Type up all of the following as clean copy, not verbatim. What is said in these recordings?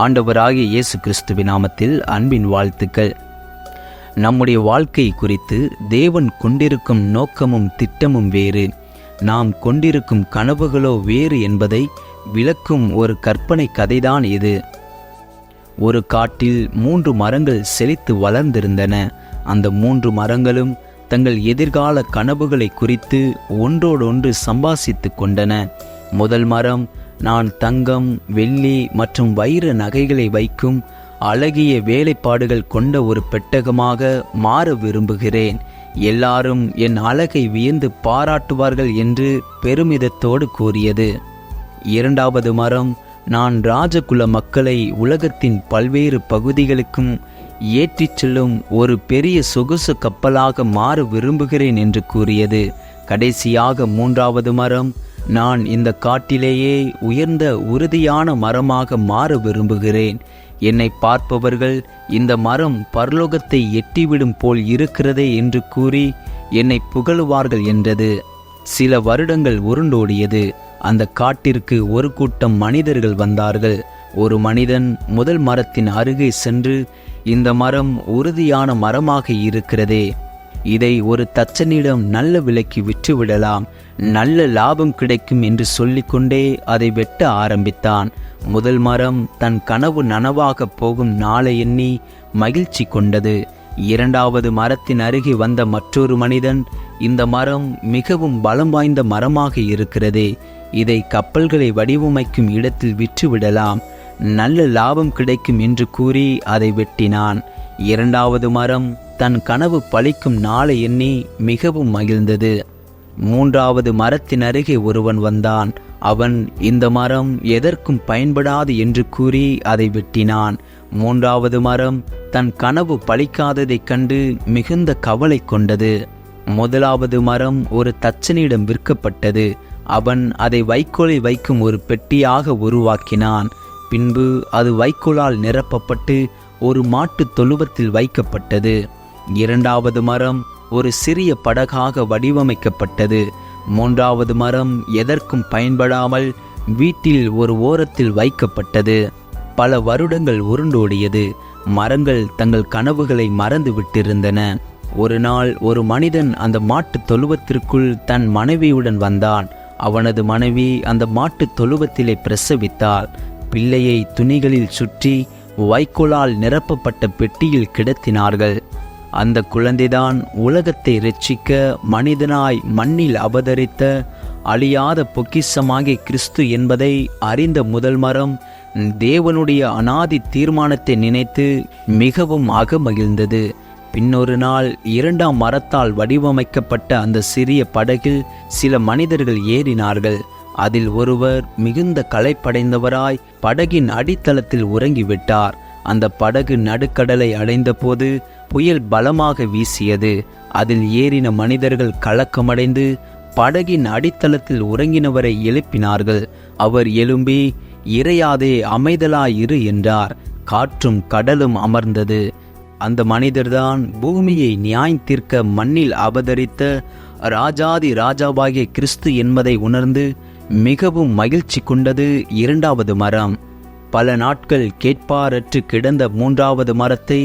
ஆண்டவராகிய இயேசு கிறிஸ்துவின் நாமத்தில் அன்பின் வாழ்த்துக்கள். நம்முடைய வாழ்க்கை குறித்து தேவன் கொண்டிருக்கும் நோக்கமும் திட்டமும் வேறு, நாம் கொண்டிருக்கும் கனவுகளோ வேறு என்பதை விளக்கும் ஒரு கற்பனை கதைதான் இது. ஒரு காட்டில் 3 மரங்கள் செழித்து வளர்ந்திருந்தன. அந்த 3 மரங்களும் தங்கள் எதிர்கால கனவுகளை குறித்து ஒன்றோடொன்று சம்பாசித்து கொண்டன. முதல் மரம், நான் தங்கம், வெள்ளி மற்றும் வைர நகைகளை வைக்கும் அழகிய வேலைப்பாடுகள் கொண்ட ஒரு பெட்டகமாக மாற விரும்புகிறேன். எல்லாரும் என் அழகை வியந்து பாராட்டுவார்கள் என்று பெருமிதத்தோடு கூறியது. இரண்டாவது மரம், நான் ராஜகுல மக்களை உலகத்தின் பல்வேறு பகுதிகளுக்கும் ஏற்றிச் செல்லும் ஒரு பெரிய சொகுசு கப்பலாக மாற விரும்புகிறேன் என்று கூறியது. கடைசியாக மூன்றாவது மரம், நான் இந்த காட்டிலேயே உயர்ந்த உறுதியான மரமாக மாற விரும்புகிறேன். என்னை பார்ப்பவர்கள் இந்த மரம் பரலோகத்தை எட்டிவிடும் போல் இருக்கிறதே என்று கூறி என்னை புகழுவார்கள் என்றது. சில வருடங்கள் உருண்டோடியது. அந்த காட்டிற்கு ஒரு கூட்டம் மனிதர்கள் வந்தார்கள். ஒரு மனிதன் முதல் மரத்தின் அருகே சென்று, இந்த மரம் உறுதியான மரமாக இருக்கிறதே, இதை ஒரு தச்சனிடம் நல்ல விலைக்கு விற்றுவிடலாம், நல்ல லாபம் கிடைக்கும் என்று சொல்லிக்கொண்டே அதை வெட்ட ஆரம்பித்தான். முதல் மரம் தன் கனவு நனவாக போகும் நாளை எண்ணி மகிழ்ச்சி கொண்டது. இரண்டாவது மரத்தின் அருகே வந்த மற்றொரு மனிதன், இந்த மரம் மிகவும் பலம் வாய்ந்த மரமாக இருக்கிறதே, இதை கப்பல்களை வடிவமைக்கும் இடத்தில் விற்றுவிடலாம், நல்ல லாபம் கிடைக்கும் என்று கூறி அதை வெட்டினான். இரண்டாவது மரம் தன் கனவு பலிக்கும் நாளை எண்ணி மிகவும் மகிழ்ந்தது. மூன்றாவது மரத்தின் அருகே ஒருவன் வந்தான். அவன், இந்த மரம் எதற்கும் பயன்படாது என்று கூறி அதை வெட்டினான். மூன்றாவது மரம் தன் கனவு பலிக்காததைக் கண்டு மிகுந்த கவலை கொண்டது. முதலாவது மரம் ஒரு தச்சனிடம் விற்கப்பட்டது. அவன் அதை வைக்கோலை வைக்கும் ஒரு பெட்டியாக உருவாக்கினான். பின்பு அது வைக்கோலால் நிரப்பப்பட்டு ஒரு மாட்டு தொழுவத்தில் வைக்கப்பட்டது. இரண்டாவது மரம் ஒரு சிறிய படகாக வடிவமைக்கப்பட்டது. மூன்றாவது மரம் எதற்கும் பயன்படாமல் வீட்டில் ஒரு ஓரத்தில் வைக்கப்பட்டது. பல வருடங்கள் உருண்டோடியது. மரங்கள் தங்கள் கனவுகளை மறந்து விட்டிருந்தன. ஒரு நாள் ஒரு மனிதன் அந்த மாட்டு தொழுவத்திற்குள் தன் மனைவியுடன் வந்தான். அவனது மனைவி அந்த மாட்டு தொழுவத்திலே பிரசவித்தாள். பிள்ளையை துணிகளில் சுற்றி வைக்கோலால் நிரப்பப்பட்ட பெட்டியில் கிடத்தினார்கள். அந்த குழந்தைதான் உலகத்தை இரட்சிக்க மனிதனாய் மண்ணில் அவதரித்த அழியாத பொக்கிஷமாகிய கிறிஸ்து என்பதை அறிந்த முதல் மரம் தேவனுடைய அனாதி தீர்மானத்தை நினைத்து மிகவும் அகமகிழ்ந்தது. பின்னொரு நாள் இரண்டாம் மரத்தால் வடிவமைக்கப்பட்ட அந்த சிறிய படகில் சில மனிதர்கள் ஏறினார்கள். அதில் ஒருவர் மிகுந்த களைப்படைந்தவராய் படகின் அடித்தளத்தில் உறங்கிவிட்டார். அந்த படகு நடுக்கடலை அடைந்த போது புயல் பலமாக வீசியது. அதில் ஏறின மனிதர்கள் கலக்கமடைந்து படகின் அடித்தளத்தில் உறங்கினவரை எழுப்பினார்கள். அவர் எழும்பி, இறையாதே, அமைதலாயிரு என்றார். காற்றும் கடலும் அமர்ந்தது. அந்த மனிதர்தான் பூமியை நியாயம் தீர்க்க மண்ணில் அவதரித்த ராஜாதி ராஜாவாகிய கிறிஸ்து என்பதை உணர்ந்து மிகவும் மகிழ்ச்சி கொண்டது. இரண்டாவது மரம். பல நாட்கள் கேட்பாரற்று கிடந்த மூன்றாவது மரத்தை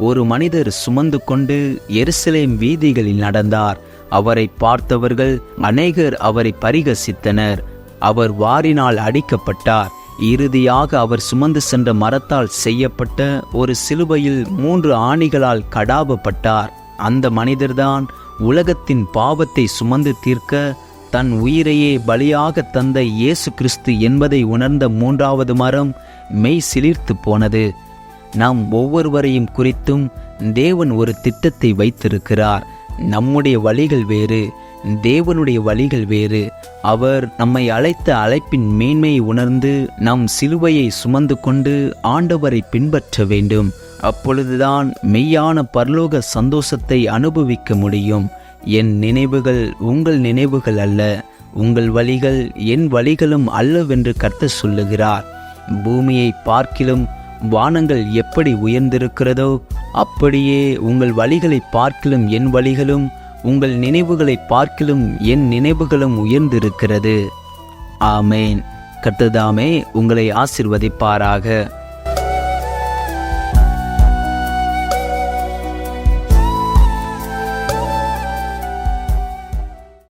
ஒரு மனிதர் சுமந்து கொண்டு எருசலேம் வீதிகளில் நடந்தார். அவரை பார்த்தவர்கள் அநேகர் அவரை பரிகசித்தனர். அவர் வாரினால் அடிக்கப்பட்டார். இறுதியாக அவர் சுமந்து சென்ற மரத்தால் செய்யப்பட்ட ஒரு சிலுவையில் 3 ஆணிகளால் கடாவப்பட்டார். அந்த மனிதர்தான் உலகத்தின் பாவத்தை சுமந்து தீர்க்க தன் உயிரையே பலியாக தந்த இயேசு கிறிஸ்து என்பதை உணர்ந்த மூன்றாவது மரம் மெய் சிலிர்த்து போனது. நாம் ஒவ்வொருவரையும் குறித்தும் தேவன் ஒரு திட்டத்தை வைத்திருக்கிறார். நம்முடைய வழிகள் வேறு, தேவனுடைய வழிகள் வேறு. அவர் நம்மை அழைத்த அழைப்பின் மேன்மையை உணர்ந்து நம் சிலுவையை சுமந்து கொண்டு ஆண்டவரை பின்பற்ற வேண்டும். அப்பொழுதுதான் மெய்யான பரலோக சந்தோஷத்தை அனுபவிக்க முடியும். என் நினைவுகள் உங்கள் நினைவுகள் அல்ல, உங்கள் வழிகள் என் வழிகளும் அல்லவென்று கர்த்தர் சொல்லுகிறார். பூமியை பார்க்கிலும் வானங்கள் எப்படி உயர்ந்திருக்கிறதோ அப்படியே உங்கள் வழிகளை பார்க்கிலும் என் வழிகளும், உங்கள் நினைவுகளை பார்க்கிலும் என் நினைவுகளும் உயர்ந்திருக்கிறது. ஆமேன். கர்த்தர் தாமே உங்களை ஆசீர்வதிப்பாராக.